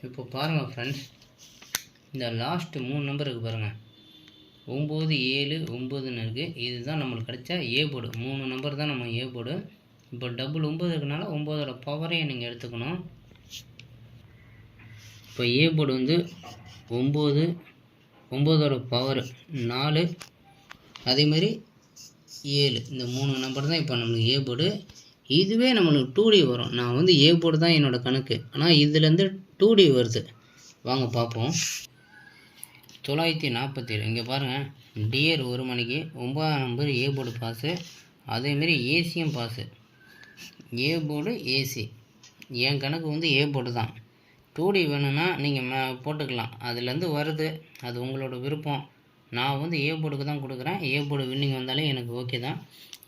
இப்போ பாருங்கள் ஃப்ரெண்ட்ஸ், இந்த லாஸ்ட்டு 3 நம்பர் இருக்குது பாருங்கள், 9 7 9ன்னு இருக்குது. இதுதான் நம்மளுக்கு கிடைச்ச ஏ போர்டு. 3 நம்பர் தான் நம்ம ஏ போர்டு. இப்போ டபுள் 9 இருக்கனால 9ஓட பவரையும் நீங்கள் எடுத்துக்கணும். இப்போ ஏ போர்டு வந்து 9, 9ஓட பவர் 4, அதேமாதிரி 7, இந்த 3 நம்பர் தான் இப்போ நம்மளுக்கு ஏ போர்டு. இதுவே நம்மளுக்கு 2D வரும். நான் வந்து ஏ போர்டு தான் என்னோடய கணக்கு, ஆனால் இதுலேருந்து 2D வருது. வாங்க பார்ப்போம். 947 இங்கே பாருங்கள், டியர் 1 மணிக்கு 9ஆம் நம்பர் ஏ போர்டு பாஸு. அதேமாரி ஏசியும் பாஸு. ஏ போர்டு ஏசி என் கணக்கு வந்து ஏ போர்டு தான். 2D வேணும்னா நீங்கள் போட்டுக்கலாம், அதுலேருந்து வருது, அது உங்களோட விருப்பம். நான் வந்து ஏ போர்டுக்கு தான் கொடுக்குறேன். ஏ போர்டு வின்னிங் வந்தாலே எனக்கு ஓகே தான்.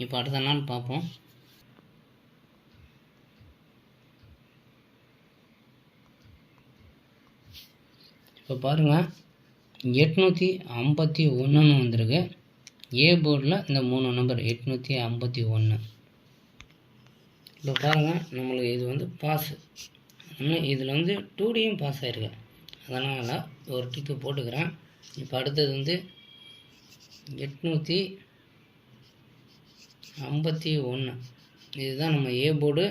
இப்போ அடுத்த நாள் பார்ப்போம். இப்போ பாருங்கள், 851ன்னு வந்திருக்கு. ஏ போர்டில் இந்த 3 நம்பர் 851. இப்போ பாருங்கள், நம்மளுக்கு இது வந்து பாஸு. இதில் வந்து 2Dயும் பாஸ் ஆகிருக்கு, அதனால் ஒரு டிக்கு போட்டுக்கிறேன். இப்போ அடுத்தது வந்து 851. இதுதான் நம்ம ஏ போர்டு.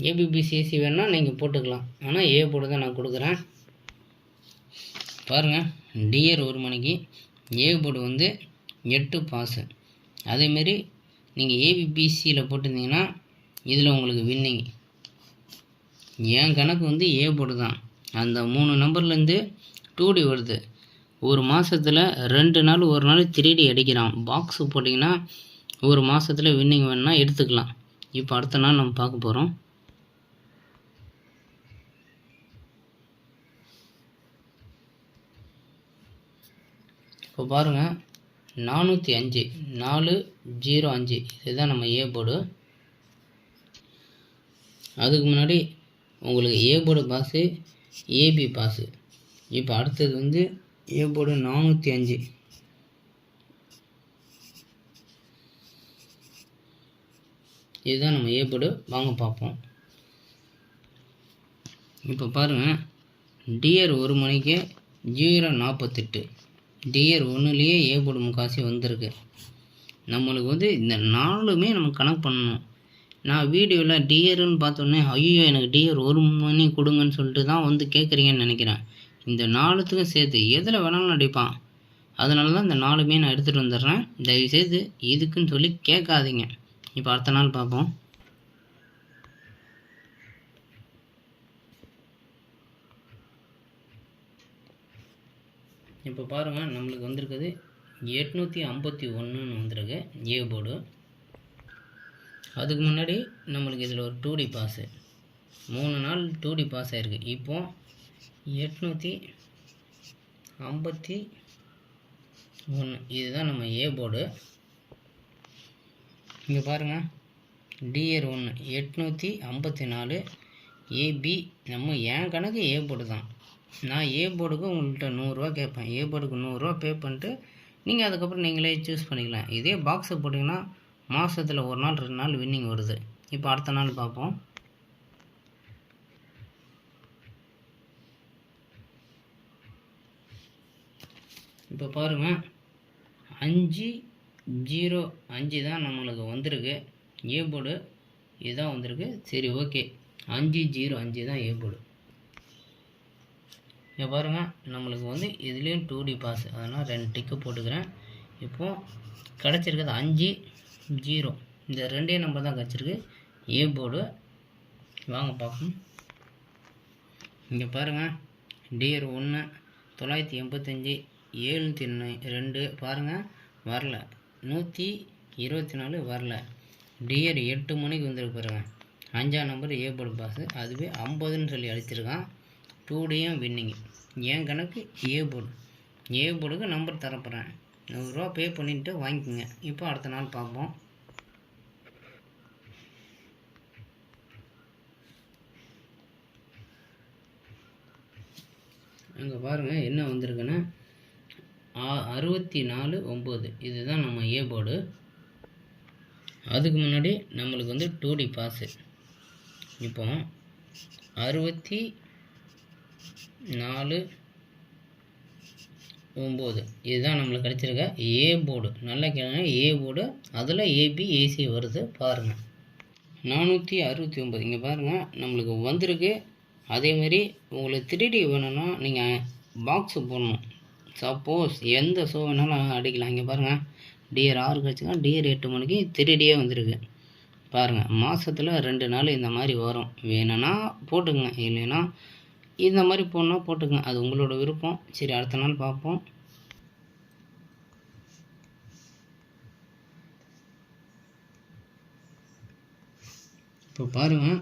ஏபிபிசிஎஸ்சி வேணால் நீங்கள் போட்டுக்கலாம், ஆனால் ஏ போர்டு தான் நான் கொடுக்குறேன். பாருங்கள், டியர் 1 மணிக்கு ஏ போர்டு வந்து 8 பாஸு. அதேமாரி நீங்கள் ஏபிபிசியில் போட்டிருந்தீங்கன்னா இதில் உங்களுக்கு வின்னிங். என் கணக்கு வந்து ஏ போர்டு தான். அந்த 3 நம்பர்லேருந்து 2D வருது. ஒரு மாதத்தில் 2 நாள், ஒரு நாள் 3D அடிக்கிறான். பாக்ஸு போட்டிங்கன்னா ஒரு மாதத்தில் வின்னிங் வேணுன்னா எடுத்துக்கலாம். இப்போ அடுத்த நாள் நம்ம பார்க்க போகிறோம். இப்போ பாருங்கள், 405 405 இதுதான் நம்ம ஏ போர்டு. அதுக்கு முன்னாடி உங்களுக்கு A board pass, AB pass. இப்போ அடுத்தது வந்து ஏ போர்டு 405. இதுதான் நம்ம ஏ போர்டு. வாங்க பார்ப்போம். இப்போ பாருங்கள், டியர் 1 மணிக்கு 048. டியர் 1லேயே ஏ போர்டு முக்காசி வந்திருக்கு. நம்மளுக்கு வந்து இந்த 4மே நம்ம கணக்கு பண்ணணும். நான் வீடியோவில் டியருன்னு பார்த்தோன்னே ஐயோ எனக்கு டியர் 1 மணி கொடுங்கன்னு சொல்லிட்டு தான் வந்து கேட்குறீங்கன்னு நினைக்கிறேன். இந்த 4த்துக்கும் சேர்த்து எதில் வேணாலும் அடிப்பான். அதனால தான் இந்த 4மே நான் எடுத்துகிட்டு வந்துடுறேன். தயவுசெய்து இதுக்குன்னு சொல்லி கேட்காதீங்க. இப்போ அடுத்த நாள் பார்ப்போம். இப்போ பாருங்கள், நம்மளுக்கு வந்திருக்குது 851ன்னு வந்திருக்கு ஏ போர்டு. அதுக்கு முன்னாடி நம்மளுக்கு இதில் ஒரு 2D பாஸு. 3 நாள் 2D பாஸ் ஆகிருக்கு. இப்போது 851 இதுதான் நம்ம ஏ போர்டு. இங்கே பாருங்கள், டிஆர் 1 854 ஏபி. நம்ம என் கணக்கு ஏ போர்டு தான். நான் ஏ போர்டுக்கு உங்கள்கிட்ட 100 ரூபா கேட்பேன். ஏ போர்டுக்கு 100 ரூபா பே பண்ணிட்டு நீங்கள் அதுக்கப்புறம் நீங்களே சூஸ் பண்ணிக்கலாம். இதே பாக்ஸை போட்டிங்கன்னா மாதத்தில் 1 நாள் 2 நாள் வின்னிங் வருது. இப்போ அடுத்த நாள் பார்ப்போம். இப்போ பாருங்கள், 505 தான் நம்மளுக்கு வந்திருக்கு ஏ போர்டு. இதுதான் வந்திருக்கு. சரி, ஓகே, 505 தான் ஏ போர்டு. இங்கே பாருங்கள், நம்மளுக்கு வந்து இதுலேயும் 2D பாஸ், அதனால் 2 டிக்கு போட்டுக்கிறேன். இப்போது கிடச்சிருக்குது 50. இந்த 2 நம்பர் தான் கிடச்சிருக்கு ஏ போர்டு. வாங்க பார்ப்போம். இங்கே பாருங்கள், டியர் 1 985 702 பாருங்கள் வரல. 124 வரல. டியர் 8 மணிக்கு வந்துருக்கு பாருங்கள். 5ஆம் நம்பர் ஏ போர்டு பாஸு. அதுவே 50ன்னு சொல்லி அடிச்சிருக்கான். 2Dயும் வின்னிங். என் கணக்கு ஏ போர்டு. ஏ போர்டுக்கு நம்பர் தரப்போகிறேன். 100 ரூபா பே பண்ணிவிட்டு வாங்கிக்கோங்க. இப்போ அடுத்த நாள் பார்ப்போம். அங்கே பாருங்கள் என்ன வந்திருக்குன்னா 64 இதுதான் நம்ம ஏ போர்டு. அதுக்கு முன்னாடி நம்மளுக்கு வந்து 2D பாஸு. இப்போ 64 4 9 இதுதான் நம்மளுக்கு கிடைச்சிருக்க ஏ போர்டு. நல்லா கேளுங்க, ஏ போர்டு. அதில் ஏபி ஏசி வருது பாருங்கள். 469 இங்கே பாருங்கள் நம்மளுக்கு வந்திருக்கு. அதேமாரி உங்களுக்கு 3D வேணும்னா நீங்கள் பாக்ஸு போடணும். சப்போஸ் எந்த ஷோ வேணாலும் அடிக்கலாம். இங்கே பாருங்கள் டிஆர் 6 கிடச்சிங்க, டிஆர் 8 மணிக்கு 3Dயே வந்திருக்கு பாருங்கள். மாதத்தில் 2 நாள் இந்த மாதிரி வரும். வேணும்னா போட்டுக்குங்க, இல்லைன்னா இந்த மாதிரி போடணும் போட்டுக்குங்க, அது உங்களோட விருப்பம். சரி, அடுத்த நாள் பார்ப்போம். இப்போ பாருங்கள்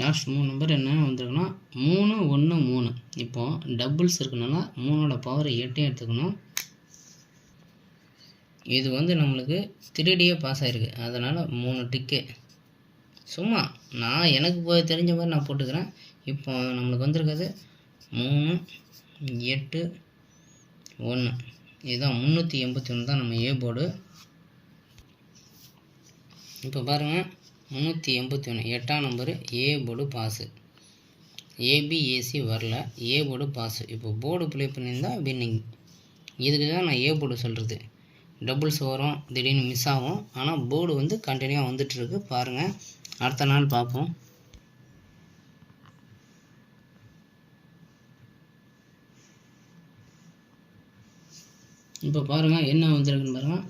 லாஸ்ட் 3 நம்பர் என்ன வந்திருக்குன்னா 3 1 3. இப்போது டபுள்ஸ் இருக்குனால 3ஓட பவர் 8 எடுத்துக்கணும். இது வந்து நம்மளுக்கு 3Dயே பாஸ் ஆகிருக்கு, அதனால் 3 டிக்கு. சும்மா நான் எனக்கு தெரிஞ்ச மாதிரி நான் போட்டுக்கிறேன். இப்போ நம்மளுக்கு வந்திருக்கிறது 3 8 1. இதுதான் 381 தான் நம்ம ஏ போர்டு. இப்போ பாருங்கள் 381 8ஆம் நம்பரு ஏ போர்டு பாஸு. ஏபிஏசி வரல, ஏ போர்டு பாஸு. இப்போ போர்டு ப்ளே பண்ணியிருந்தால் வின்னிங். இதுக்கு தான் நான் ஏ போர்டு சொல்கிறது. டபுள்ஸ் வரும், திடீர்னு மிஸ் ஆகும், ஆனால் போர்டு வந்து கண்டினியூவாக வந்துட்டுருக்கு பாருங்கள். அடுத்த நாள் பார்ப்போம். இப்போ பாருங்கள் என்ன வந்திருக்குன்னு பாருங்கள்.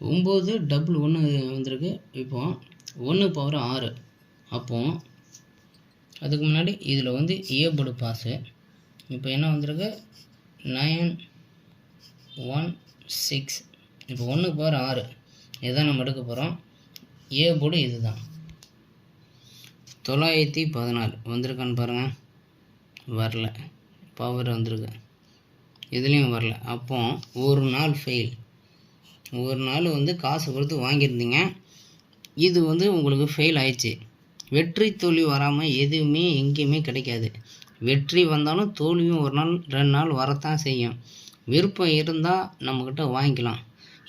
9 டபுள் 1 வந்திருக்கு. இப்போது 1 பவர் 6. அப்போது அதுக்கு முன்னாடி இதில் வந்து ஏ போர்டு பாஸு. இப்போ என்ன வந்திருக்கு 9 1 6. இப்போ 1 பவர் 6 இதுதான் நம்ம எடுக்க போகிறோம். ஏ போர்டு இது தான். 914 வந்திருக்கான்னு பாருங்கள், வரல. பவர் வந்திருக்கு, இதுலேயும் வரல. அப்போ ஒரு நாள் ஃபெயில். ஒரு நாள் வந்து காசு கொடுத்து வாங்கியிருந்தீங்க, இது வந்து உங்களுக்கு ஃபெயில் ஆயிடுச்சு. வெற்றி தோல்வி வராமல் எதுவுமே எங்கேயுமே கிடைக்காது. வெற்றி வந்தாலும் தோல்வியும் ஒரு நாள் 2 நாள் வரத்தான் செய்யும். விருப்பம் இருந்தால் நம்மக்கிட்ட வாங்கிக்கலாம்.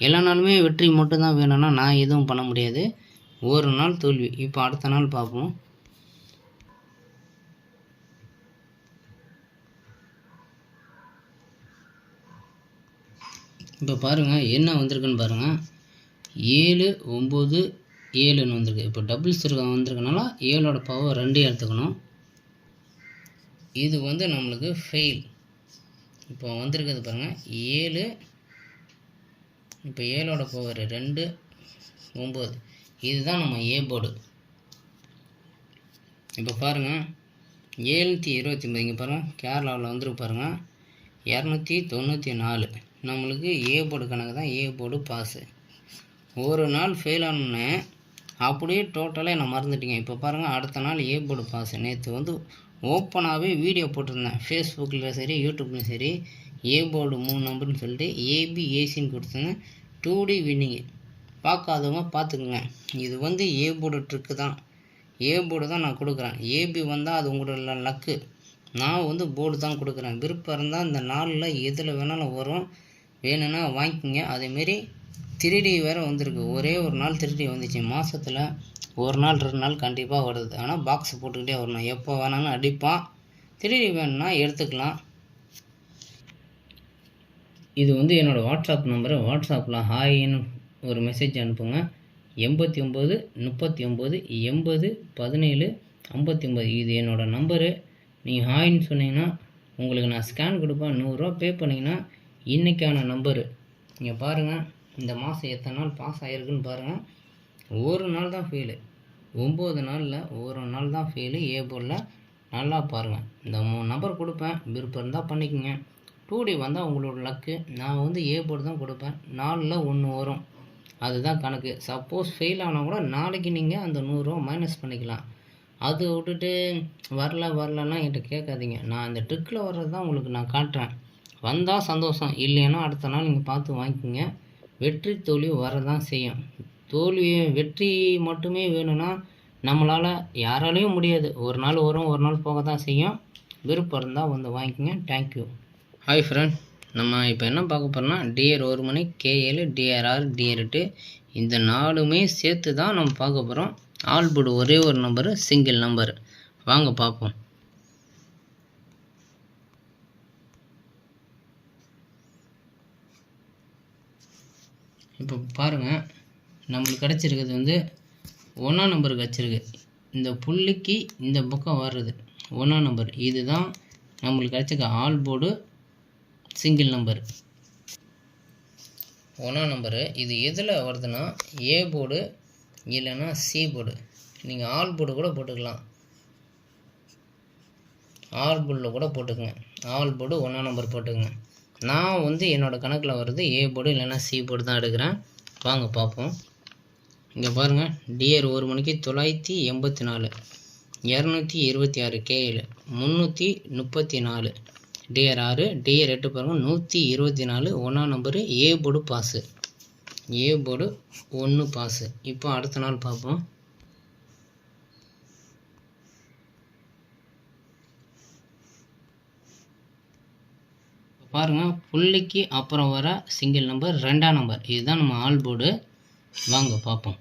எல்லா நாளுமே வெற்றி மட்டும்தான் வேணும்னா நான் எதுவும் பண்ண முடியாது. ஒரு நாள் தோல்வி. இப்போ அடுத்த நாள் பார்ப்போம். இப்போ பாருங்கள் என்ன வந்திருக்குன்னு பாருங்கள். 7 9 7ன்னு வந்திருக்கு. இப்போ டபுள்ஸ் வந்திருக்கனால 7ஓட பவர் 2 எடுத்துக்கணும். இது வந்து நம்மளுக்கு ஃபெயில். இப்போ வந்திருக்கிறது பாருங்கள் 7. இப்போ 7ஓட பவர் 2 9. இதுதான் நம்ம ஏ போர்டு. இப்போ பாருங்கள் 729 இங்கே பாருங்கள் கேரளாவில் வந்துருக்கு பாருங்கள் 294. நம்மளுக்கு ஏ போர்டு கணக்கு தான், ஏ போர்டு பாஸு. ஒரு நாள் ஃபெயில் ஆனோன்னே அப்படியே டோட்டலாக நான் மறந்துட்டீங்க. இப்போ பாருங்கள் அடுத்த நாள் ஏ போர்டு பாஸு. நேற்று வந்து ஓப்பனாகவே வீடியோ போட்டிருந்தேன், ஃபேஸ்புக்கில் சரி யூடியூப்லையும் சரி. ஏ போர்டு 3 நம்பர்னு சொல்லிட்டு ஏபிஏசின்னு கொடுத்துருந்தேன். 2D winning. பார்க்காதவங்க பார்த்துக்குங்க. இது வந்து ஏ போர்டு ட்ரிக்கு தான். ஏ போர்டு தான் நான் கொடுக்குறேன். ஏபி வந்தால் அது உங்களோட லக்கு. நான் வந்து போர்டு தான் கொடுக்குறேன். விருப்பம் இருந்தால் இந்த நாளில் எதில் வேணாலும் வரும், வேணும்னா வாங்கிக்கோங்க. அதேமாரி 3D வேறு வந்திருக்கு. ஒரே ஒரு நாள் 3D வந்துச்சு. மாதத்தில் ஒரு நாள் 2 நாள் கண்டிப்பாக வருது. ஆனால் பாக்ஸ் போட்டுக்கிட்டே வரணும். எப்போ வேணாலும் அடிப்பான். 3D வேணும்னா எடுத்துக்கலாம். இது வந்து என்னோடய வாட்ஸ்அப் நம்பரு. வாட்ஸ்அப்பில் ஹாய்ன்னு ஒரு மெசேஜ் அனுப்புங்க. 89 39 80 17 59. இது என்னோடய நம்பரு. நீங்கள் ஹாய்ன்னு சொன்னீங்கன்னா உங்களுக்கு நான் ஸ்கேன் கொடுப்பேன். 100 ரூபா பே பண்ணிங்கன்னா இன்றைக்கான நம்பரு. நீங்கள் பாருங்கள் இந்த மாதம் எத்தனை நாள் பாஸ் ஆகிருக்குன்னு பாருங்கள். ஒரு நாள் தான் ஃபெயிலு. 9 நாளில் ஒரு நாள் தான் ஃபெயிலு ஏ போர்டில். நல்லா பாருங்கள். இந்த 3 நம்பர் கொடுப்பேன், விருப்பம் இருந்தால் பண்ணிக்கோங்க. 2D வந்தால் உங்களோட லக்கு. நான் வந்து ஏ போர்டு தான் கொடுப்பேன். 4ல் 1 வரும், அதுதான் கணக்கு. சப்போஸ் ஃபெயில் ஆனால் கூட நாளைக்கு நீங்கள் அந்த 100 ரூபா மைனஸ் பண்ணிக்கலாம். அது விட்டுட்டு வரலன்னா என்கிட்ட கேட்காதீங்க. நான் அந்த ட்ரிக்கில் வர்றது தான் உங்களுக்கு நான் காட்டுறேன். வந்தால் சந்தோஷம், இல்லைன்னா அடுத்த நாள் நீங்கள் பார்த்து வாங்கிக்கோங்க. வெற்றி தோல்வி வரதான் செய்யும். வெற்றி மட்டுமே வேணும்னா நம்மளால் யாராலையும் முடியாது. ஒரு நாள் வரும், ஒரு நாள் போக தான் செய்யும். விருப்பம் இருந்தால் வந்து வாங்கிக்கோங்க. தேங்க்யூ. ஹாய் ஃப்ரெண்ட், நம்ம இப்போ என்ன பார்க்க போகிறோம்னா டிஆர் 1 மணி, K7, டிஆர் 6, டிஆர் 8 இந்த 4மே சேர்த்து தான் நம்ம பார்க்க போகிறோம். ஆல் போர்டு ஒரே ஒரு நம்பரு, சிங்கிள் நம்பரு. வாங்க பார்ப்போம். இப்போ பாருங்கள், நம்மளுக்கு கிடச்சிருக்கிறது வந்து 1ஆம் நம்பர் கிடச்சிருக்கு. இந்த புள்ளிக்கு இந்த பக்கம் வர்றது 1ஆம் நம்பர். இதுதான் நம்மளுக்கு கிடச்சிருக்க ஆல் போர்டு சிங்கிள் நம்பர் 1ஆம் நம்பரு. இது எதில் வருதுன்னா ஏ போர்டு இல்லைன்னா சி போர்டு. நீங்கள் ஆல் போர்டு கூட போட்டுக்கலாம், ஆல் போர்டில் கூட போட்டுக்கங்க. ஆல் போர்டு 1ஆம் நம்பர் போட்டுக்கங்க. நான் வந்து என்னோடய கணக்கில் வருது ஏ போர்டு இல்லைன்னா சி போர்டு தான் எடுக்கிறேன். வாங்க பார்ப்போம். இங்கே பாருங்கள், டிஆர் 1 மணிக்கு 984, 226 கேஎல், 334, டிஆர் 6, டிஆர் 8 பாருங்கள் 124. 1ஆம் number A board pass, A board 1 pass. இப்போ அடுத்த நாள் பார்ப்போம். பாருங்கள், புள்ளிக்கு அப்புறம் வர சிங்கிள் நம்பர் 2ஆம் நம்பர். இதுதான் நம்ம ஆல் போர்டு. வாங்க பார்ப்போம்.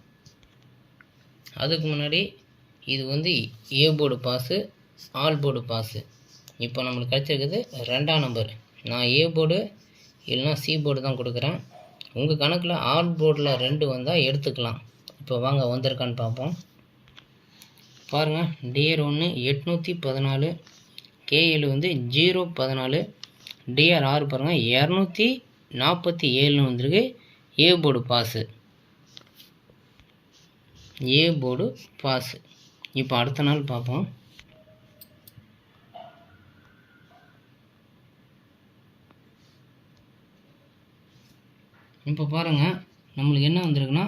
அதுக்கு முன்னாடி இது வந்து A board pass, all board pass. இப்போ நம்மளுக்கு கிடச்சிருக்குது 2ஆம் நம்பர். நான் ஏ போர்டு இல்லைனா சி போர்டு தான் கொடுக்குறேன். உங்கள் கணக்கில் ஆல் போர்டில் 2 வந்தால் எடுத்துக்கலாம். இப்போ வாங்க வந்திருக்கான்னு பார்ப்போம். பாருங்கள், டிஆர் 1 814, கேஎல் வந்து 014, டிஆர் 6 பாருங்கள் 247 வந்திருக்கு. A board pass, A board pass. இப்போ அடுத்த நாள் பார்ப்போம். இப்போ பாருங்கள், நம்மளுக்கு என்ன வந்திருக்குன்னா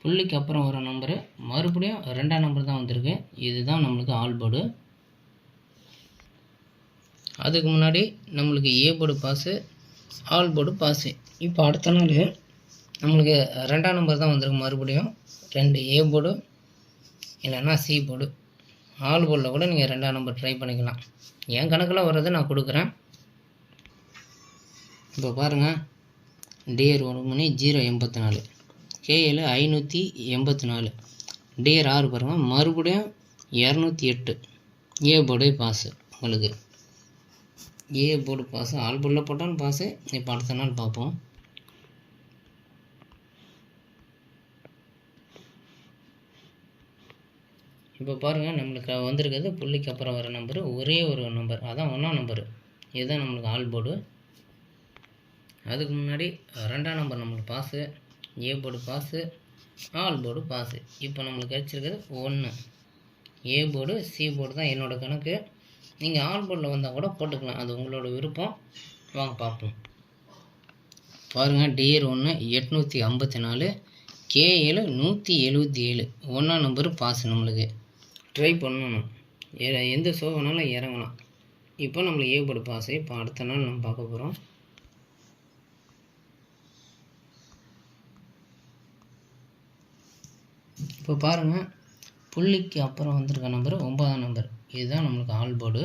புள்ளிக்கு அப்புறம் வர நம்பரு மறுபடியும் 2ஆம் நம்பர் தான் வந்திருக்கு. இதுதான் நம்மளுக்கு ஆல் போர்டு. அதுக்கு முன்னாடி நம்மளுக்கு A board pass, all board pass. இப்போ அடுத்த நாள் நம்மளுக்கு 2ஆம் நம்பர் தான் வந்திருக்கு. மறுபடியும் 2 ஏ போர்டு இல்லைன்னா சி போர்டு. ஆல் போர்டில் கூட நீங்கள் 2ஆம் நம்பர் ட்ரை பண்ணிக்கலாம். என் கணக்கில் வர்றதை நான் கொடுக்குறேன். இப்போ பாருங்கள், டிஆர் 1 மணி 084, கேஎல் 584, டிஆர் 6 பாருங்கள் மறுபடியும் 208. A board pass. உங்களுக்கு ஏ போர்டு பாஸு, ஆல் போர்டில் போட்டாலும் பாஸு. இப்போ அடுத்த நாள் பார்ப்போம். இப்போ பாருங்கள், நம்மளுக்கு வந்திருக்கிறது புள்ளிக்கு அப்புறம் வர நம்பரு ஒரே ஒரு நம்பர், அதான் 1ஆம் நம்பரு. இதுதான் நம்மளுக்கு ஆல் போர்டு. அதுக்கு முன்னாடி 2ஆம் நம்பர் நம்மளுக்கு pass, A board pass, all board pass. இப்போ நம்மளுக்கு கிடச்சிருக்கிறது 1. ஏ போர்டு சி போர்டு தான் என்னோடய கணக்கு. நீங்கள் ஆல் போர்டில் வந்தால் கூட போட்டுக்கலாம், அது உங்களோட விருப்பம். வாங்க பார்ப்போம். பாருங்கள், டிஆர் 1 854, கேஎல் 177. 1ஆம் நம்பரு பாஸ். நம்மளுக்கு ட்ரை பண்ணணும், எந்த ஷோ வேணாலும் இறங்கலாம். இப்போ நம்மளுக்கு ஏ போர்டு பாஸு. இப்போ அடுத்த நாள் நம்ம பார்க்க போகிறோம். இப்போ பாருங்கள், புள்ளிக்கு அப்புறம் வந்திருக்க நம்பரு 9ஆம் நம்பர். இதுதான் நம்மளுக்கு ஆல் போர்டு.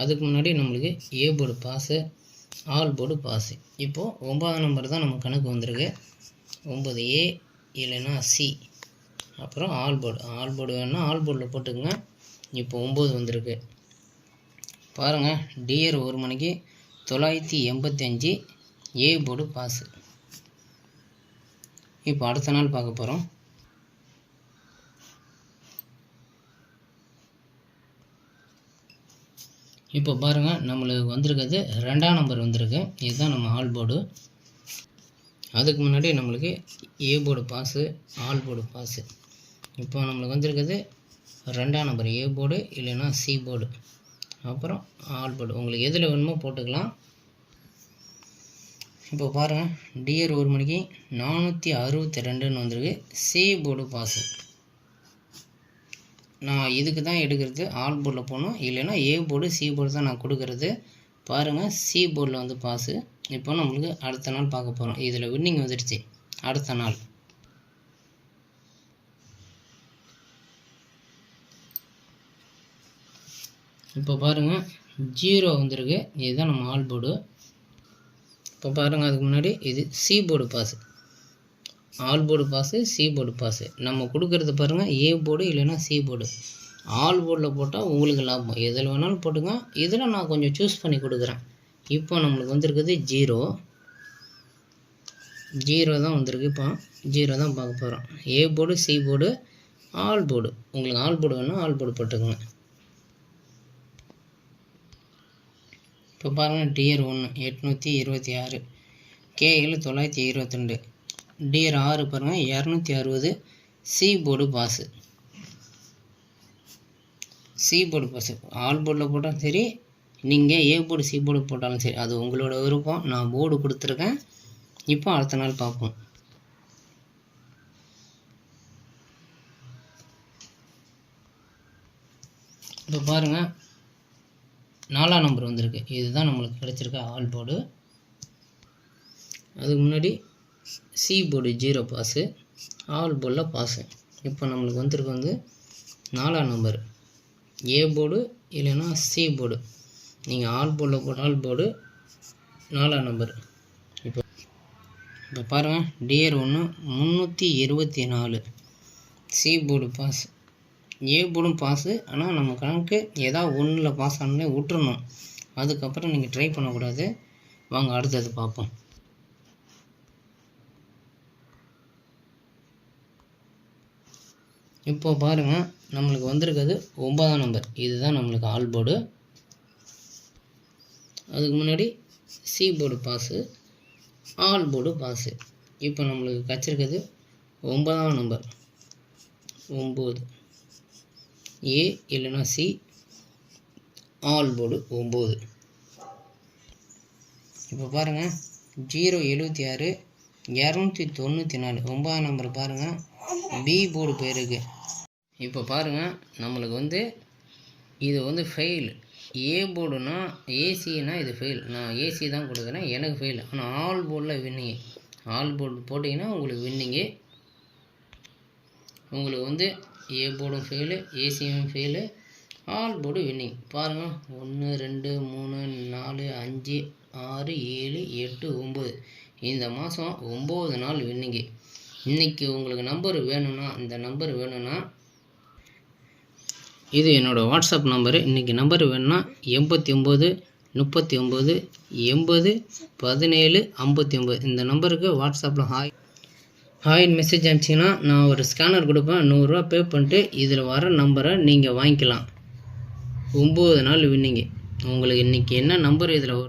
அதுக்கு முன்னாடி நம்மளுக்கு A board pass, all board pass. இப்போது 9ஆம் நம்பர் தான் நம்ம கணக்கு வந்திருக்கு. 9A இல்லைன்னா சி, அப்புறம் ஆல் போர்டு. ஆல் போர்டு வேணால் ஆல் போர்டில் போட்டுக்கோங்க. இப்போ 9 வந்திருக்கு. பாருங்கள், டிஆர் 1 மணிக்கு 985, ஏ போர்டு பாஸு. இப்போ அடுத்த நாள் பார்க்க போகிறோம். இப்போ பாருங்கள், நம்மளுக்கு வந்திருக்கிறது 2ஆம் நம்பர் வந்திருக்கு. இதுதான் நம்ம ஆல் போர்டு. அதுக்கு முன்னாடி நம்மளுக்கு A board pass, all board pass. இப்போ நம்மளுக்கு வந்திருக்கிறது 2ஆம் நம்பர் ஏ போர்டு இல்லைன்னா சி போர்டு, அப்புறம் ஆல் போர்டு. உங்களுக்கு எதில் வேணுமோ போட்டுக்கலாம். இப்போ பாருங்கள், டிஆர் 1 மணிக்கு 462 வந்திருக்கு. C board pass. நான் இதுக்கு தான் எடுக்கிறது, ஆல் போர்டில் போகணும் இல்லைன்னா ஏ போர்டு சி போர்டு தான் நான் கொடுக்குறது. பாருங்கள், சி போர்டில் வந்து பாஸு. இப்போ நம்மளுக்கு அடுத்த நாள் பார்க்க போகிறோம். இதில் வின்னிங் வந்துடுச்சு. அடுத்த நாள் இப்போ பாருங்கள், 0 வந்திருக்கு. இதுதான் நம்ம ஆல் போர்டு. இப்போ பாருங்கள், அதுக்கு முன்னாடி இது C board pass. All board pass, C board pass. நம்ம கொடுக்குறது பாருங்கள், ஏ போர்டு இல்லைன்னா சி போர்டு. ஆல் போர்டில் போட்டால் உங்களுக்கு லாபம், எதில் வேணாலும் போட்டுங்க. இதில் நான் கொஞ்சம் சூஸ் பண்ணி கொடுக்குறேன். இப்போ நம்மளுக்கு வந்திருக்குது 0. 0 தான் வந்திருக்கு. இப்போ 0 தான் பார்க்க போகிறோம். ஏ board, C board, all board. உங்களுக்கு ஆல் போர்டு வேணால் ஆல் போர்டு போட்டுக்கோங்க. இப்போ பாருங்கள், டியர் 1 826, கேஎல் 922, டியர் 6 பாருங்கள் 260, C board pass. C board pass all போர்டில் போட்டாலும் சரி, நீங்கள் ஏ போர்டு சி போர்டு போட்டாலும் சரி, அது உங்களோட விருப்பம். நான் போர்டு கொடுத்துருக்கேன். இப்போ அடுத்த நாள் பார்ப்போம். இப்போ பாருங்கள், 4ஆம் நம்பர் வந்திருக்கு. இதுதான் நம்மளுக்கு கிடச்சிருக்க ஆல் போர்டு. அதுக்கு முன்னாடி சி போர்டு 0 பாஸு, ஆல் போர்டில் பாஸு. இப்போ நம்மளுக்கு வந்திருக்கு 4ஆம் நம்பர் ஏ போர்டு இல்லைன்னா சி போர்டு. நீங்கள் ஆல் போர்டில் போட்ட ஆல் போர்டு 4ஆம் நம்பர். இப்போ பாருங்கள், டியர் 1 324, சி போர்டு பாஸ், ஏ போர்டும் பாஸு. ஆனால் நம்ம கணக்கு ஏதாவது ஒன்றில் பாஸ் ஆனே விட்டுறணும். அதுக்கப்புறம் நீங்கள் ட்ரை பண்ணக்கூடாது. வாங்க அடுத்தது பார்ப்போம். இப்போ பாருங்கள், நம்மளுக்கு வந்திருக்கிறது 9ஆம் நம்பர். இதுதான் நம்மளுக்கு ஆல் போர்டு. அதுக்கு முன்னாடி C board pass, all board pass. இப்போ நம்மளுக்கு கிடச்சிருக்கிறது 9ஆம் நம்பர் 9, ஏ இல்லைன்னா சி, ஆல் போர்டு 9. இப்போ பாருங்கள், 076, 294, 9ஆம் நம்பர் பாருங்கள் பி போர்டு போயிருக்கு. இப்போ பாருங்கள், நம்மளுக்கு இது ஃபெயில். ஏ போர்டுனா ஏசினா இது ஃபெயில். நான் ஏசி தான் கொடுக்குறேன், எனக்கு ஃபெயில். ஆனால் ஆல் போர்டில் வின்னிங்கு. ஆல் போர்டு போட்டிங்கன்னா உங்களுக்கு வின்னிங்கு. உங்களுக்கு ஏ போர்டும் ஃபெயிலு, ஏசியும் ஃபெயிலு, ஆல் போர்டு வின்னிங். பாருங்கள், 1 2 3 4 5 6 7 8 9. இந்த மாதம் 9 நாள் வின்னிங்கு. இன்றைக்கி உங்களுக்கு நம்பர் வேணும்னா, இந்த நம்பர் வேணும்னா, இது என்னோடய வாட்ஸ்அப் நம்பரு. இன்றைக்கி நம்பர் வேணும்னா 89 39 80 17 59. இந்த நம்பருக்கு வாட்ஸ்அப்பில் ஹாய்னு மெசேஜ் அனுப்பிச்சிங்கன்னா நான் ஒரு ஸ்கேனர் கொடுப்பேன். 100 ரூபா பே பண்ணிட்டு இதில் வர நம்பரை நீங்கள் வாங்கிக்கலாம். 9 நாள் வின்னிங்கு. உங்களுக்கு இன்றைக்கி என்ன நம்பர் இதில்